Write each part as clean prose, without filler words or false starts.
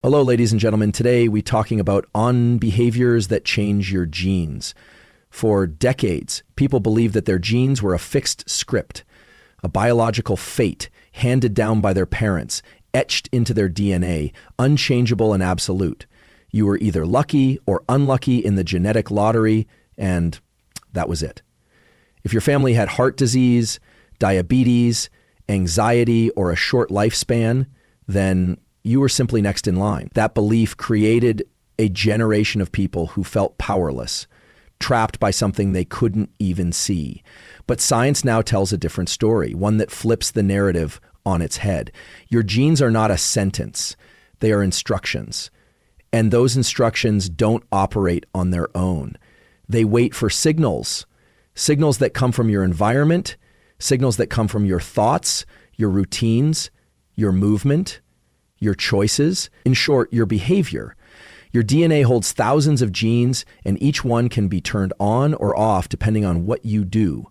Hello, ladies and gentlemen. Today we're talking about on behaviors that change your genes. For decades, people believed that their genes were a fixed script, a biological fate handed down by their parents, etched into their DNA, unchangeable and absolute. You were either lucky or unlucky in the genetic lottery, and that was it. If your family had heart disease, diabetes, anxiety, or a short lifespan, then you were simply next in line. That belief created a generation of people who felt powerless, trapped by something they couldn't even see. But science now tells a different story, one that flips the narrative on its head. Your genes are not a sentence, they are instructions. And those instructions don't operate on their own. They wait for signals that come from your environment, signals that come from your thoughts, your routines, your movement, your choices, in short, your behavior. Your DNA holds thousands of genes, and each one can be turned on or off depending on what you do.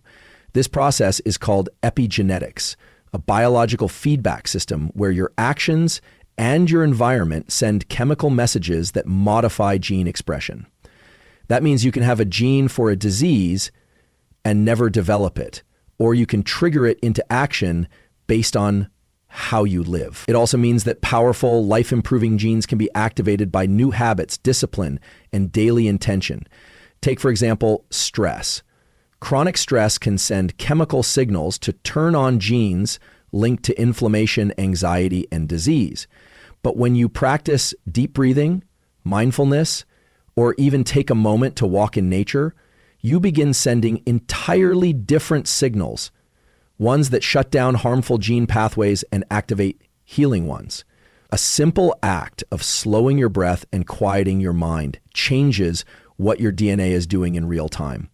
This process is called epigenetics, a biological feedback system where your actions and your environment send chemical messages that modify gene expression. That means you can have a gene for a disease and never develop it, or you can trigger it into action based on how you live. It also means that powerful, life-improving genes can be activated by new habits, discipline, and daily intention. Take, for example, stress. Chronic stress can send chemical signals to turn on genes linked to inflammation, anxiety, and disease. But when you practice deep breathing, mindfulness, or even take a moment to walk in nature, you begin sending entirely different signals, ones that shut down harmful gene pathways and activate healing ones. A simple act of slowing your breath and quieting your mind changes what your DNA is doing in real time.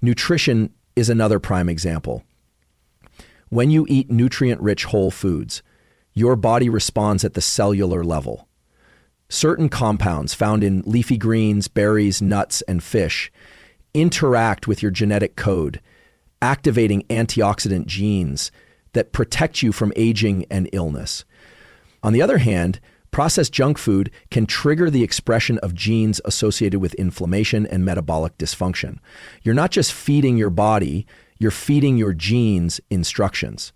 Nutrition is another prime example. When you eat nutrient-rich whole foods, your body responds at the cellular level. Certain compounds found in leafy greens, berries, nuts, and fish interact with your genetic code, activating antioxidant genes that protect you from aging and illness. On the other hand, processed junk food can trigger the expression of genes associated with inflammation and metabolic dysfunction. You're not just feeding your body, you're feeding your genes instructions.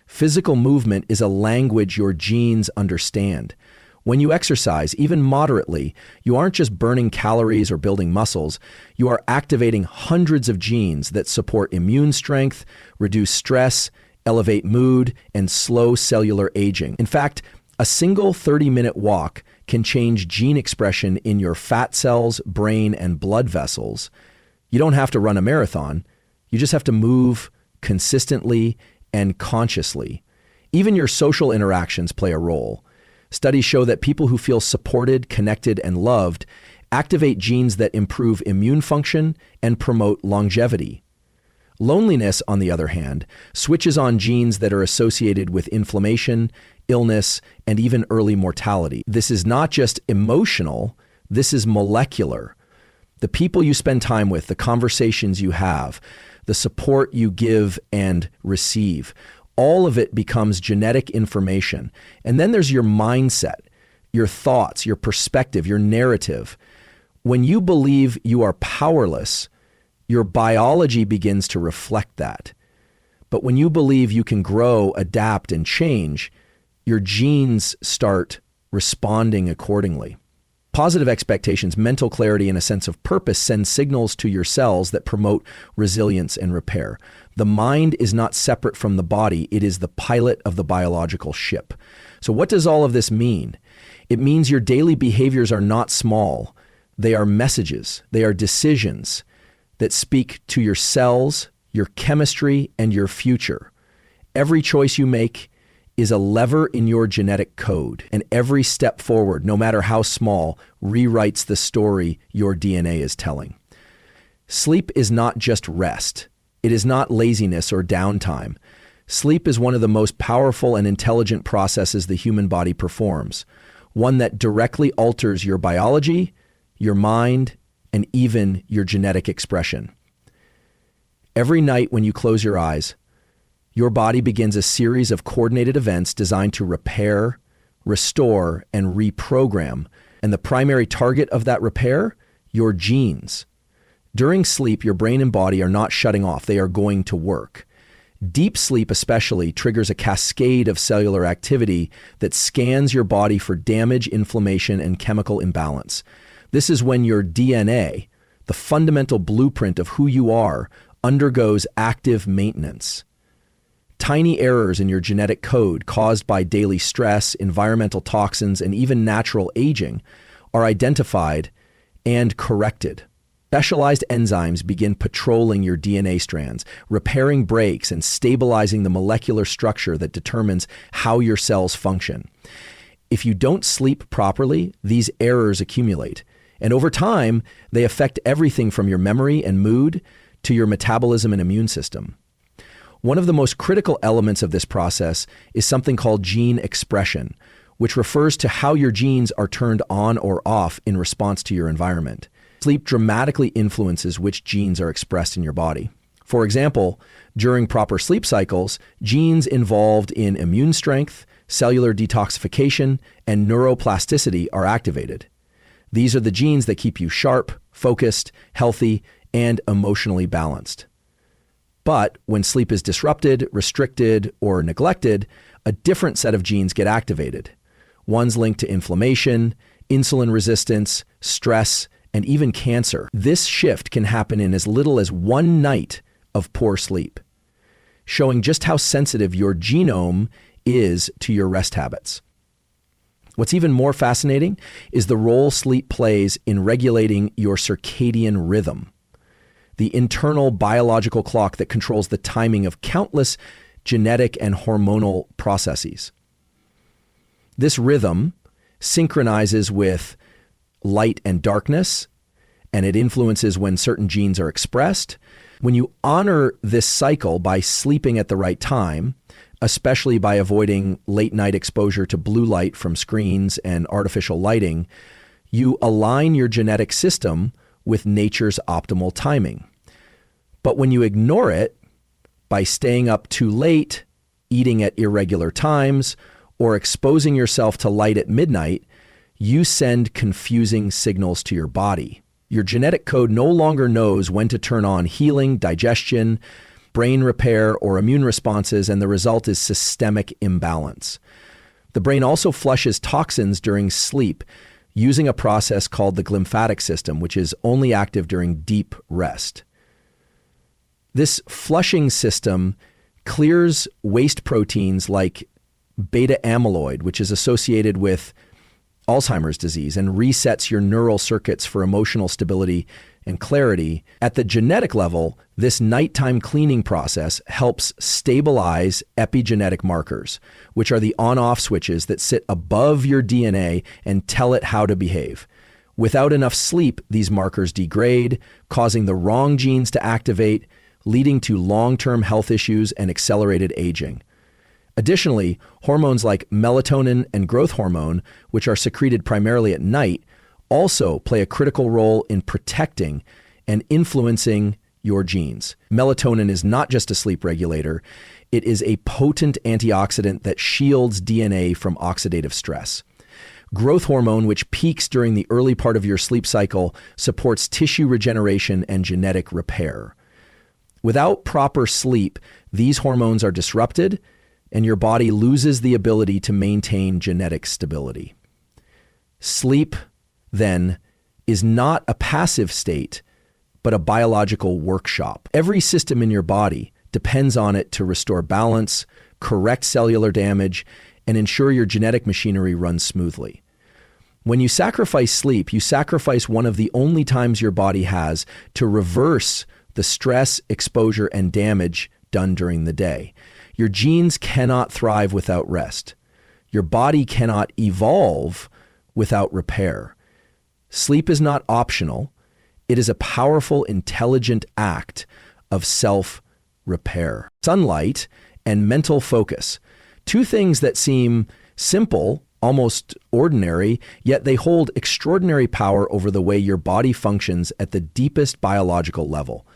Physical movement is a language your genes understand. When you exercise, even moderately, you aren't just burning calories or building muscles, you are activating hundreds of genes that support immune strength, reduce stress, elevate mood, and slow cellular aging. In fact, a single 30-minute walk can change gene expression in your fat cells, brain, and blood vessels. You don't have to run a marathon, you just have to move consistently and consciously. Even your social interactions play a role. Studies show that people who feel supported, connected, and loved activate genes that improve immune function and promote longevity. Loneliness, on the other hand, switches on genes that are associated with inflammation, illness, and even early mortality. This is not just emotional, this is molecular. The people you spend time with, the conversations you have, the support you give and receive, all of it becomes genetic information. And then there's your mindset, your thoughts, your perspective, your narrative. When you believe you are powerless, your biology begins to reflect that. But when you believe you can grow, adapt, and change, your genes start responding accordingly. Positive expectations, mental clarity, and a sense of purpose send signals to your cells that promote resilience and repair. The mind is not separate from the body. It is the pilot of the biological ship. So what does all of this mean? It means your daily behaviors are not small. They are messages. They are decisions that speak to your cells, your chemistry, and your future. Every choice you make is a lever in your genetic code, and every step forward, no matter how small, rewrites the story your DNA is telling. Sleep is not just rest. It is not laziness or downtime. Sleep is one of the most powerful and intelligent processes the human body performs, one that directly alters your biology, your mind, and even your genetic expression. Every night when you close your eyes, your body begins a series of coordinated events designed to repair, restore, and reprogram. And the primary target of that repair? Your genes. During sleep, your brain and body are not shutting off. They are going to work. Deep sleep especially triggers a cascade of cellular activity that scans your body for damage, inflammation, and chemical imbalance. This is when your DNA, the fundamental blueprint of who you are, undergoes active maintenance. Tiny errors in your genetic code caused by daily stress, environmental toxins, and even natural aging are identified and corrected. Specialized enzymes begin patrolling your DNA strands, repairing breaks and stabilizing the molecular structure that determines how your cells function. If you don't sleep properly, these errors accumulate. And over time, they affect everything from your memory and mood to your metabolism and immune system. One of the most critical elements of this process is something called gene expression, which refers to how your genes are turned on or off in response to your environment. Sleep dramatically influences which genes are expressed in your body. For example, during proper sleep cycles, genes involved in immune strength, cellular detoxification, and neuroplasticity are activated. These are the genes that keep you sharp, focused, healthy, and emotionally balanced. But when sleep is disrupted, restricted, or neglected, a different set of genes get activated. Ones linked to inflammation, insulin resistance, stress, and even cancer. This shift can happen in as little as one night of poor sleep, showing just how sensitive your genome is to your rest habits. What's even more fascinating is the role sleep plays in regulating your circadian rhythm, the internal biological clock that controls the timing of countless genetic and hormonal processes. This rhythm synchronizes with light and darkness, and it influences when certain genes are expressed. When you honor this cycle by sleeping at the right time, especially by avoiding late night exposure to blue light from screens and artificial lighting, you align your genetic system with nature's optimal timing. But when you ignore it by staying up too late, eating at irregular times, or exposing yourself to light at midnight, you send confusing signals to your body. Your genetic code no longer knows when to turn on healing, digestion, brain repair, or immune responses, and the result is systemic imbalance. The brain also flushes toxins during sleep using a process called the glymphatic system, which is only active during deep rest. This flushing system clears waste proteins like beta amyloid, which is associated with Alzheimer's disease, and resets your neural circuits for emotional stability and clarity. At the genetic level, this nighttime cleaning process helps stabilize epigenetic markers, which are the on-off switches that sit above your DNA and tell it how to behave. Without enough sleep, these markers degrade, causing the wrong genes to activate, leading to long-term health issues and accelerated aging. Additionally, hormones like melatonin and growth hormone, which are secreted primarily at night, also play a critical role in protecting and influencing your genes. Melatonin is not just a sleep regulator, it is a potent antioxidant that shields DNA from oxidative stress. Growth hormone, which peaks during the early part of your sleep cycle, supports tissue regeneration and genetic repair. Without proper sleep, these hormones are disrupted, and your body loses the ability to maintain genetic stability. Sleep, then, is not a passive state, but a biological workshop. Every system in your body depends on it to restore balance, correct cellular damage, and ensure your genetic machinery runs smoothly. When you sacrifice sleep, you sacrifice one of the only times your body has to reverse the stress, exposure, and damage done during the day. Your genes cannot thrive without rest. Your body cannot evolve without repair. Sleep is not optional. It is a powerful, intelligent act of self-repair. Sunlight and mental focus, two things that seem simple, almost ordinary, yet they hold extraordinary power over the way your body functions at the deepest biological level.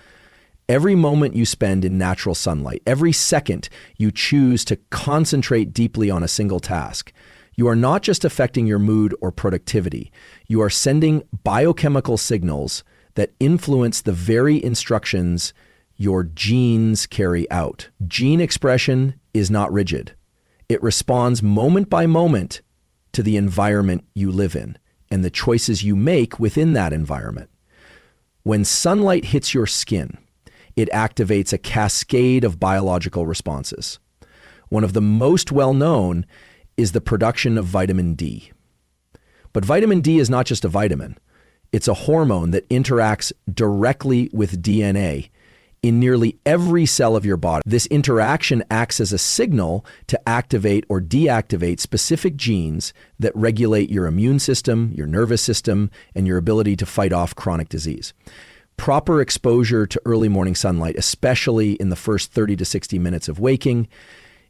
Every moment you spend in natural sunlight, every second you choose to concentrate deeply on a single task, You are not just affecting your mood or productivity. You are sending biochemical signals that influence the very instructions your genes carry out. Gene expression is not rigid. It responds moment by moment to the environment you live in and the choices you make within that environment. When sunlight hits your skin, it activates a cascade of biological responses. One of the most well-known is the production of vitamin D. But vitamin D is not just a vitamin. It's a hormone that interacts directly with DNA in nearly every cell of your body. This interaction acts as a signal to activate or deactivate specific genes that regulate your immune system, your nervous system, and your ability to fight off chronic disease. Proper exposure to early morning sunlight, especially in the first 30 to 60 minutes of waking,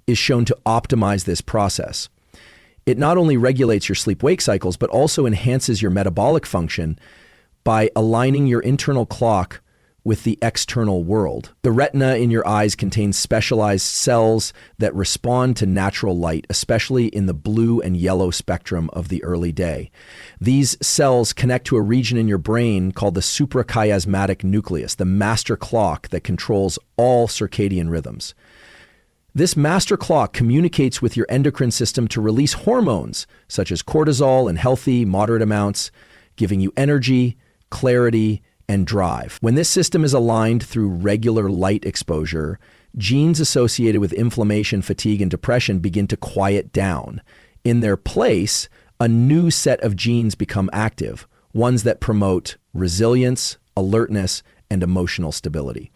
is shown to optimize this process. It not only regulates your sleep-wake cycles, but also enhances your metabolic function by aligning your internal clock with the external world. The retina in your eyes contains specialized cells that respond to natural light, especially in the blue and yellow spectrum of the early day. These cells connect to a region in your brain called the suprachiasmatic nucleus, the master clock that controls all circadian rhythms. This master clock communicates with your endocrine system to release hormones such as cortisol in healthy, moderate amounts, giving you energy, clarity, and drive. When this system is aligned through regular light exposure, genes associated with inflammation, fatigue, and depression begin to quiet down. In their place, a new set of genes become active, ones that promote resilience, alertness, and emotional stability.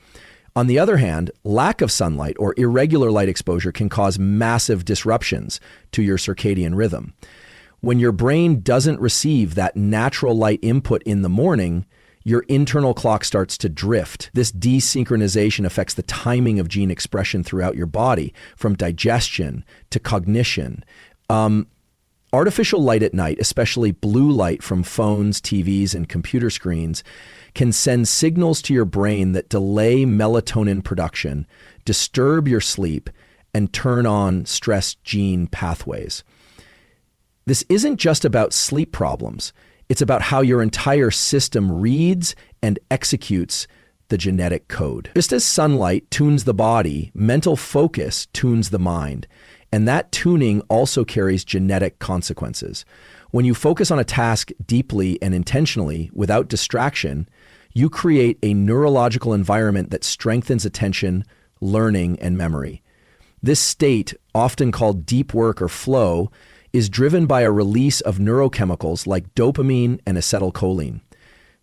On the other hand, lack of sunlight or irregular light exposure can cause massive disruptions to your circadian rhythm. When your brain doesn't receive that natural light input in the morning, your internal clock starts to drift. This desynchronization affects the timing of gene expression throughout your body, from digestion to cognition. Artificial light at night, especially blue light from phones, TVs, and computer screens, can send signals to your brain that delay melatonin production, disturb your sleep, and turn on stress gene pathways. This isn't just about sleep problems. It's about how your entire system reads and executes the genetic code. Just as sunlight tunes the body, mental focus tunes the mind. And that tuning also carries genetic consequences. When you focus on a task deeply and intentionally without distraction, you create a neurological environment that strengthens attention, learning, and memory. This state, often called deep work or flow, is driven by a release of neurochemicals like dopamine and acetylcholine.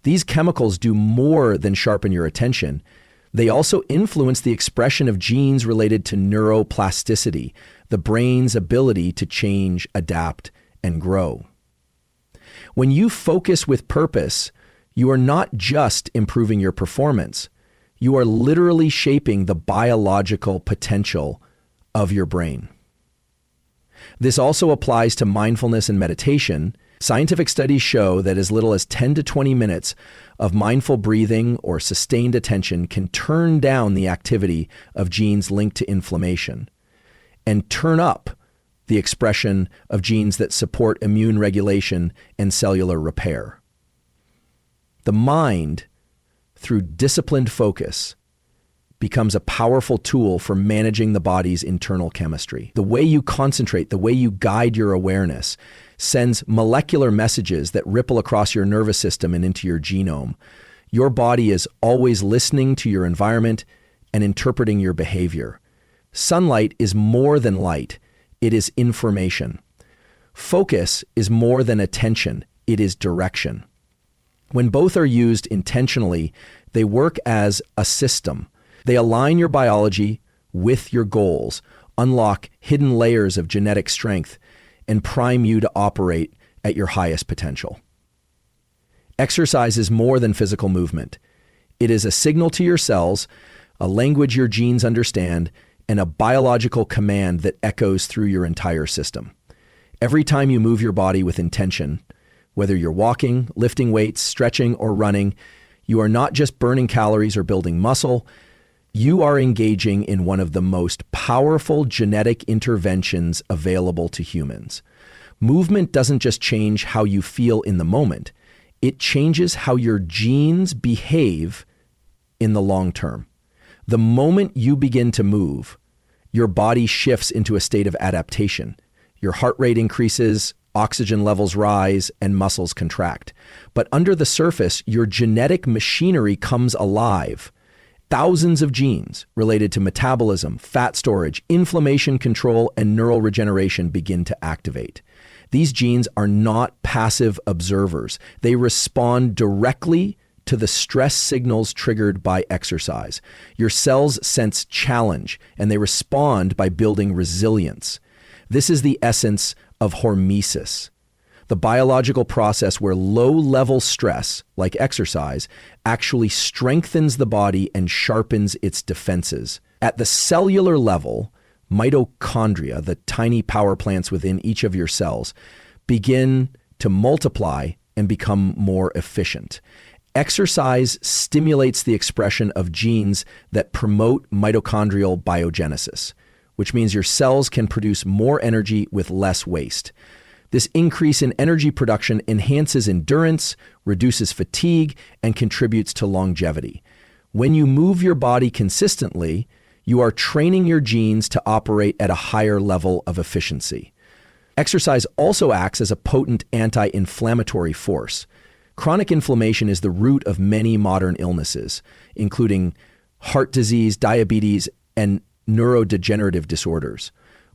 These chemicals do more than sharpen your attention. They also influence the expression of genes related to neuroplasticity, the brain's ability to change, adapt, and grow. When you focus with purpose, you are not just improving your performance. You are literally shaping the biological potential of your brain. This also applies to mindfulness and meditation. Scientific studies show that as little as 10 to 20 minutes of mindful breathing or sustained attention can turn down the activity of genes linked to inflammation and turn up the expression of genes that support immune regulation and cellular repair. The mind, through disciplined focus, becomes a powerful tool for managing the body's internal chemistry. The way you concentrate, the way you guide your awareness, sends molecular messages that ripple across your nervous system and into your genome. Your body is always listening to your environment and interpreting your behavior. Sunlight is more than light. It is information. Focus is more than attention. It is direction. When both are used intentionally, they work as a system. They align your biology with your goals, unlock hidden layers of genetic strength, and prime you to operate at your highest potential. Exercise is more than physical movement. It is a signal to your cells, a language your genes understand, and a biological command that echoes through your entire system. Every time you move your body with intention, whether you're walking, lifting weights, stretching, or running, you are not just burning calories or building muscle. You are engaging in one of the most powerful genetic interventions available to humans. Movement doesn't just change how you feel in the moment, it changes how your genes behave in the long term. The moment you begin to move, your body shifts into a state of adaptation. Your heart rate increases, oxygen levels rise, and muscles contract. But under the surface, your genetic machinery comes alive. Thousands of genes related to metabolism, fat storage, inflammation control, and neural regeneration begin to activate. These genes are not passive observers. They respond directly to the stress signals triggered by exercise. Your cells sense challenge, and they respond by building resilience. This is the essence of hormesis, the biological process where low-level stress, like exercise, actually strengthens the body and sharpens its defenses. At the cellular level, mitochondria, the tiny power plants within each of your cells, begin to multiply and become more efficient. Exercise stimulates the expression of genes that promote mitochondrial biogenesis, which means your cells can produce more energy with less waste. This increase in energy production enhances endurance, reduces fatigue, and contributes to longevity. When you move your body consistently, you are training your genes to operate at a higher level of efficiency. Exercise also acts as a potent anti-inflammatory force. Chronic inflammation is the root of many modern illnesses, including heart disease, diabetes, and neurodegenerative disorders.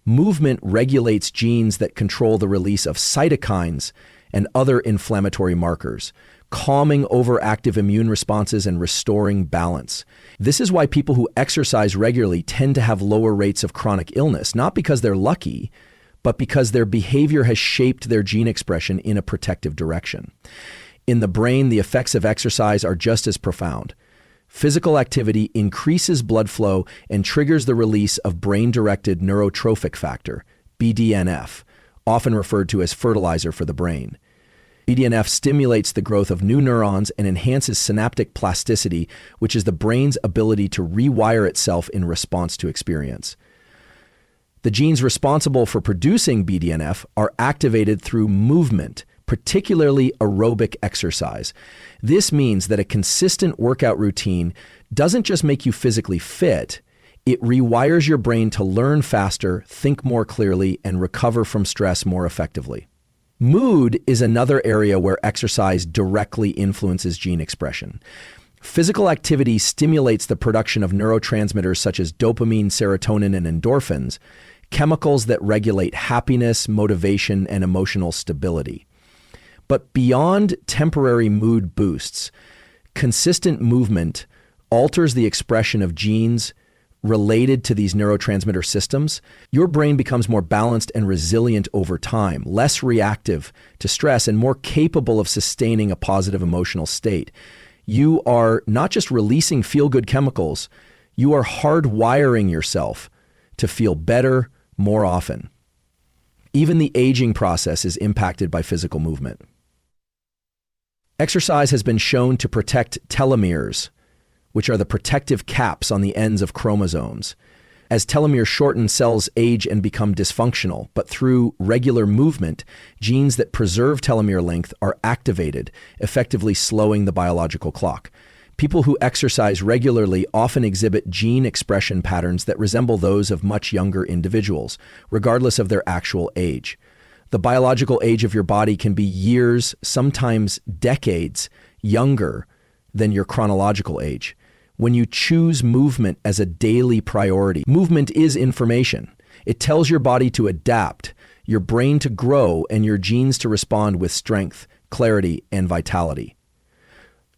Movement regulates genes that control the release of cytokines and other inflammatory markers, calming overactive immune responses and restoring balance. This is why people who exercise regularly tend to have lower rates of chronic illness, not because they're lucky, but because their behavior has shaped their gene expression in a protective direction. In the brain, the effects of exercise are just as profound. Physical activity increases blood flow and triggers the release of brain-directed neurotrophic factor, BDNF, often referred to as fertilizer for the brain. BDNF stimulates the growth of new neurons and enhances synaptic plasticity, which is the brain's ability to rewire itself in response to experience. The genes responsible for producing BDNF are activated through movement, particularly aerobic exercise. This means that a consistent workout routine doesn't just make you physically fit, it rewires your brain to learn faster, think more clearly, and recover from stress more effectively. Mood is another area where exercise directly influences gene expression. Physical activity stimulates the production of neurotransmitters such as dopamine, serotonin, and endorphins, chemicals that regulate happiness, motivation, and emotional stability. But beyond temporary mood boosts, consistent movement alters the expression of genes related to these neurotransmitter systems. Your brain becomes more balanced and resilient over time, less reactive to stress, and more capable of sustaining a positive emotional state. You are not just releasing feel-good chemicals, you are hardwiring yourself to feel better more often. Even the aging process is impacted by physical movement. Exercise has been shown to protect telomeres, which are the protective caps on the ends of chromosomes. As telomeres shorten, cells age and become dysfunctional, but through regular movement, genes that preserve telomere length are activated, effectively slowing the biological clock. People who exercise regularly often exhibit gene expression patterns that resemble those of much younger individuals, regardless of their actual age. The biological age of your body can be years, sometimes decades, younger than your chronological age. When you choose movement as a daily priority, movement is information. It tells your body to adapt, your brain to grow, and your genes to respond with strength, clarity, and vitality.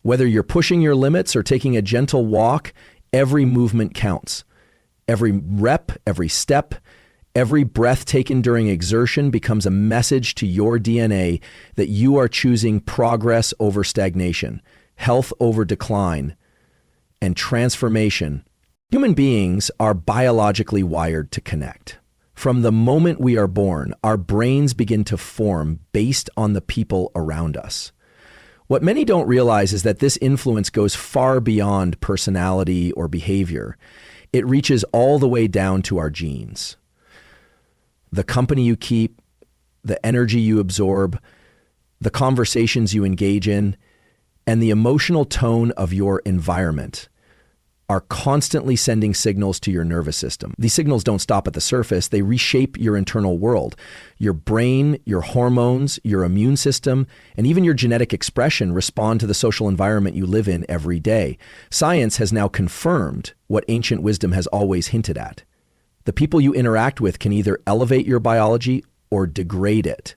Whether you're pushing your limits or taking a gentle walk, every movement counts. Every rep, every step, every breath taken during exertion becomes a message to your DNA that you are choosing progress over stagnation, health over decline, and transformation. Human beings are biologically wired to connect. From the moment we are born, our brains begin to form based on the people around us. What many don't realize is that this influence goes far beyond personality or behavior. It reaches all the way down to our genes. The company you keep, the energy you absorb, the conversations you engage in, and the emotional tone of your environment are constantly sending signals to your nervous system. These signals don't stop at the surface. They reshape your internal world. Your brain, your hormones, your immune system, and even your genetic expression respond to the social environment you live in every day. Science has now confirmed what ancient wisdom has always hinted at. The people you interact with can either elevate your biology or degrade it.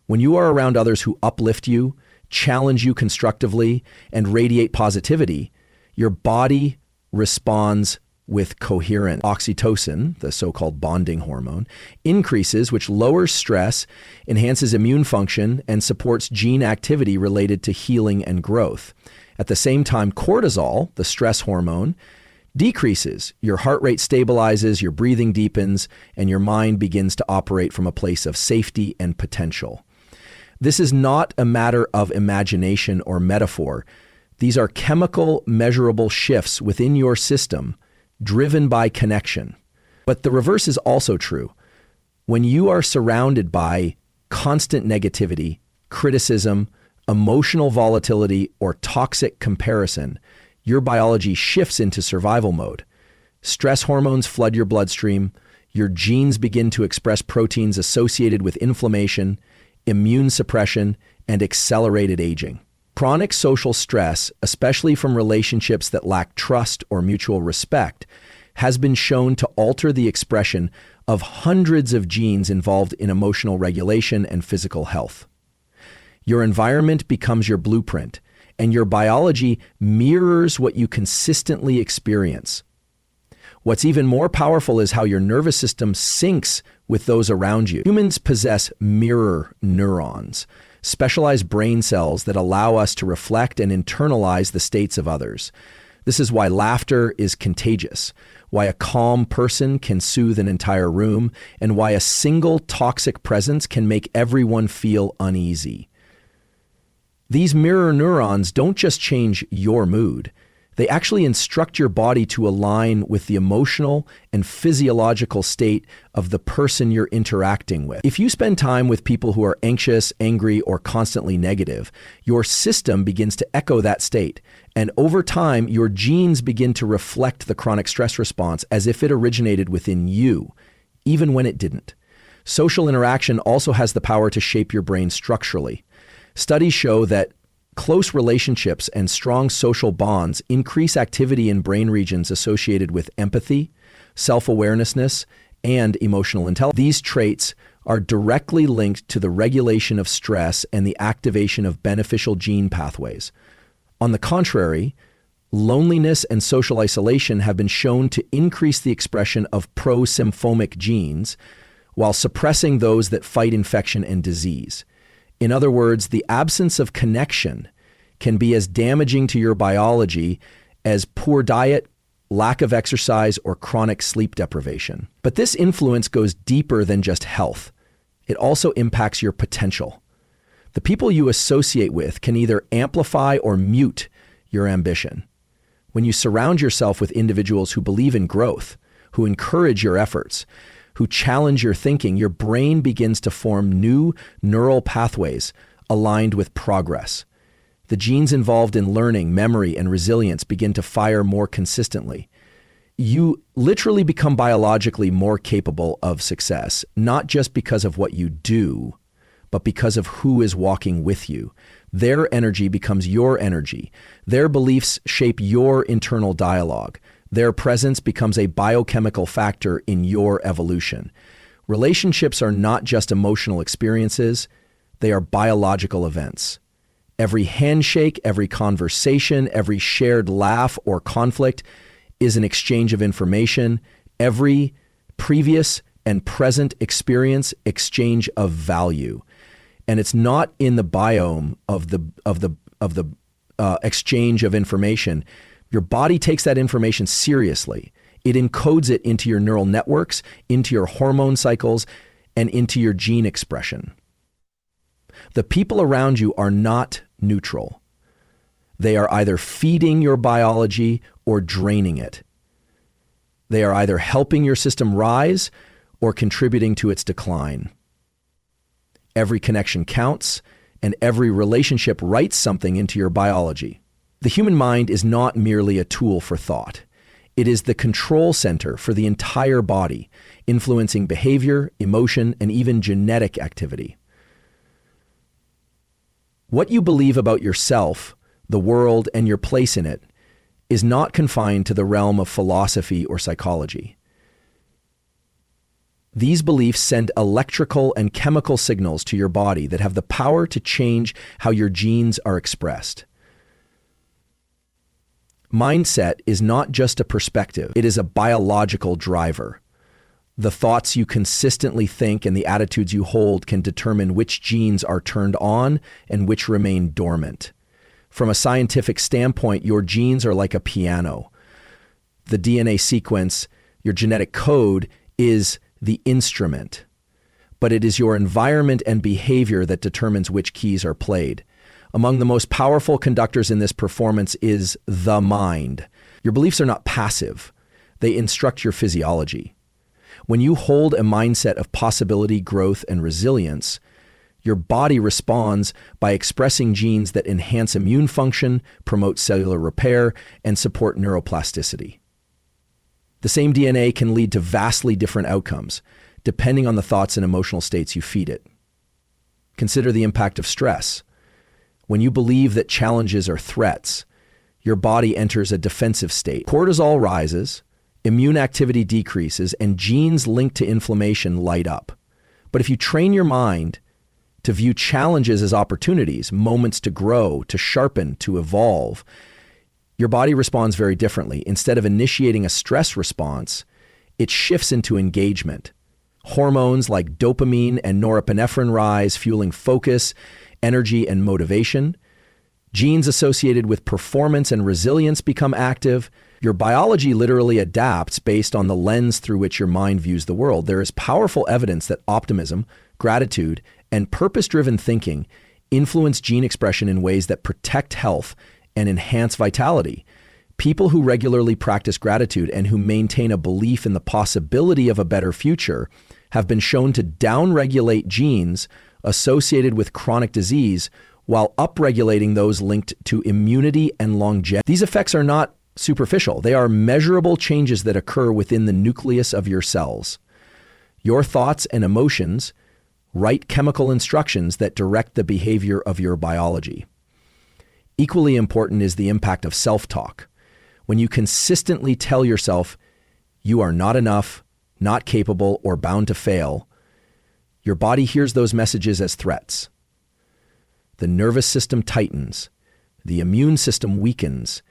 When you are around others who uplift you, challenge you constructively, and radiate positivity, your body responds with coherent. Oxytocin, the so-called bonding hormone, increases, which lowers stress, enhances immune function, and supports gene activity related to healing and growth. At the same time, cortisol, the stress hormone, decreases. Your heart rate stabilizes, your breathing deepens, and your mind begins to operate from a place of safety and potential. This is not a matter of imagination or metaphor. These are chemical, measurable shifts within your system driven by connection. But the reverse is also true. When you are surrounded by constant negativity, criticism, emotional volatility, or toxic comparison, your biology shifts into survival mode. Stress hormones flood your bloodstream. Your genes begin to express proteins associated with inflammation, immune suppression, and accelerated aging. Chronic social stress, especially from relationships that lack trust or mutual respect, has been shown to alter the expression of hundreds of genes involved in emotional regulation and physical health. Your environment becomes your blueprint, and your biology mirrors what you consistently experience. What's even more powerful is how your nervous system syncs with those around you. Humans possess mirror neurons, specialized brain cells that allow us to reflect and internalize the states of others. This is why laughter is contagious, why a calm person can soothe an entire room, and why a single toxic presence can make everyone feel uneasy. These mirror neurons don't just change your mood. They actually instruct your body to align with the emotional and physiological state of the person you're interacting with. If you spend time with people who are anxious, angry, or constantly negative, your system begins to echo that state. And over time, your genes begin to reflect the chronic stress response as if it originated within you, even when it didn't. Social interaction also has the power to shape your brain structurally. Studies show that close relationships and strong social bonds increase activity in brain regions associated with empathy, self-awareness, and emotional intelligence. These traits are directly linked to the regulation of stress and the activation of beneficial gene pathways. On the contrary, loneliness and social isolation have been shown to increase the expression of pro-symphomic genes while suppressing those that fight infection and disease. In other words, the absence of connection can be as damaging to your biology as poor diet, lack of exercise, or chronic sleep deprivation. But this influence goes deeper than just health. It also impacts your potential. The people you associate with can either amplify or mute your ambition. When you surround yourself with individuals who believe in growth, who encourage your efforts, who challenge your thinking, your brain begins to form new neural pathways aligned with progress. The genes involved in learning, memory, and resilience begin to fire more consistently. You literally become biologically more capable of success, not just because of what you do, but because of who is walking with you. Their energy becomes your energy. Their beliefs shape your internal dialogue. Their presence becomes a biochemical factor in your evolution. Relationships are not just emotional experiences, they are biological events. Every handshake, every conversation, every shared laugh or conflict is an exchange of information. Every previous and present experience, exchange of value. And it's not in the biome of the exchange of information. Your body takes that information seriously. It encodes it into your neural networks, into your hormone cycles, and into your gene expression. The people around you are not neutral. They are either feeding your biology or draining it. They are either helping your system rise or contributing to its decline. Every connection counts, and every relationship writes something into your biology. The human mind is not merely a tool for thought. It is the control center for the entire body, influencing behavior, emotion, and even genetic activity. What you believe about yourself, the world, and your place in it is not confined to the realm of philosophy or psychology. These beliefs send electrical and chemical signals to your body that have the power to change how your genes are expressed. Mindset is not just a perspective, it is a biological driver. The thoughts you consistently think and the attitudes you hold can determine which genes are turned on and which remain dormant. From a scientific standpoint, your genes are like a piano. The DNA sequence, your genetic code, is the instrument, but it is your environment and behavior that determines which keys are played. Among the most powerful conductors in this performance is the mind. Your beliefs are not passive. They instruct your physiology. When you hold a mindset of possibility, growth, and resilience, your body responds by expressing genes that enhance immune function, promote cellular repair, and support neuroplasticity. The same DNA can lead to vastly different outcomes, depending on the thoughts and emotional states you feed it. Consider the impact of stress. When you believe that challenges are threats, your body enters a defensive state. Cortisol rises, immune activity decreases, and genes linked to inflammation light up. But if you train your mind to view challenges as opportunities, moments to grow, to sharpen, to evolve, your body responds very differently. Instead of initiating a stress response, it shifts into engagement. Hormones like dopamine and norepinephrine rise, fueling focus, energy, and motivation. Genes associated with performance and resilience become active. Your biology literally adapts based on the lens through which your mind views the world. There is powerful evidence that optimism, gratitude, and purpose-driven thinking influence gene expression in ways that protect health and enhance vitality. People who regularly practice gratitude and who maintain a belief in the possibility of a better future have been shown to downregulate genes associated with chronic disease while upregulating those linked to immunity and longevity. These effects are not superficial. They are measurable changes that occur within the nucleus of your cells. Your thoughts and emotions write chemical instructions that direct the behavior of your biology. Equally important is the impact of self-talk. When you consistently tell yourself you are not enough, not capable, or bound to fail, your body hears those messages as threats. The nervous system tightens, the immune system weakens,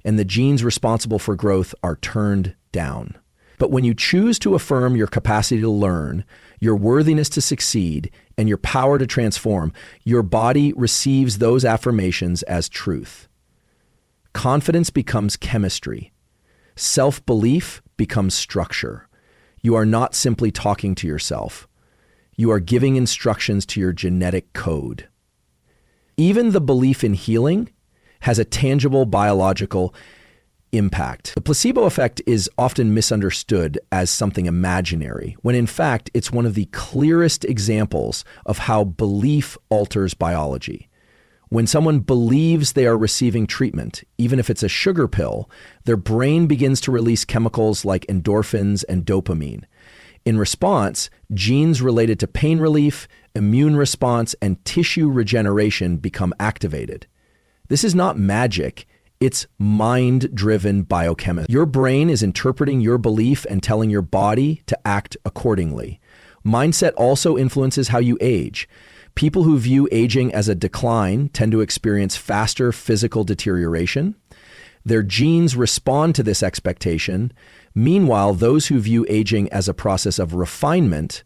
and the genes responsible for growth are turned down. But when you choose to affirm your capacity to learn, your worthiness to succeed, and your power to transform, your body receives those affirmations as truth. Confidence becomes chemistry. Self-belief becomes structure. You are not simply talking to yourself. You are giving instructions to your genetic code. Even the belief in healing has a tangible biological impact. The placebo effect is often misunderstood as something imaginary, when in fact it's one of the clearest examples of how belief alters biology. When someone believes they are receiving treatment, even if it's a sugar pill, their brain begins to release chemicals like endorphins and dopamine. In response, genes related to pain relief, immune response, and tissue regeneration become activated. This is not magic. It's mind-driven biochemistry. Your brain is interpreting your belief and telling your body to act accordingly. Mindset also influences how you age. People who view aging as a decline tend to experience faster physical deterioration. Their genes respond to this expectation. Meanwhile, those who view aging as a process of refinement,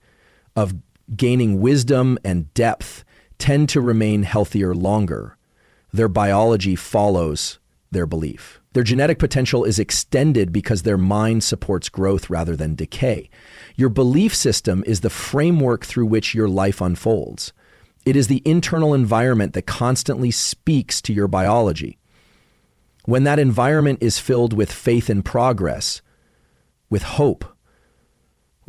of gaining wisdom and depth, tend to remain healthier longer. Their biology follows their belief. Their genetic potential is extended because their mind supports growth rather than decay. Your belief system is the framework through which your life unfolds. It is the internal environment that constantly speaks to your biology. When that environment is filled with faith in progress, with hope,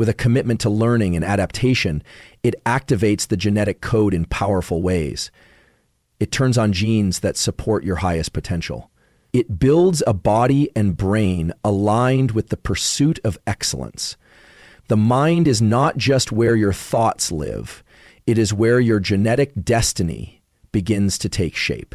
With a commitment to learning and adaptation, it activates the genetic code in powerful ways. It turns on genes that support your highest potential. It builds a body and brain aligned with the pursuit of excellence. The mind is not just where your thoughts live, it is where your genetic destiny begins to take shape.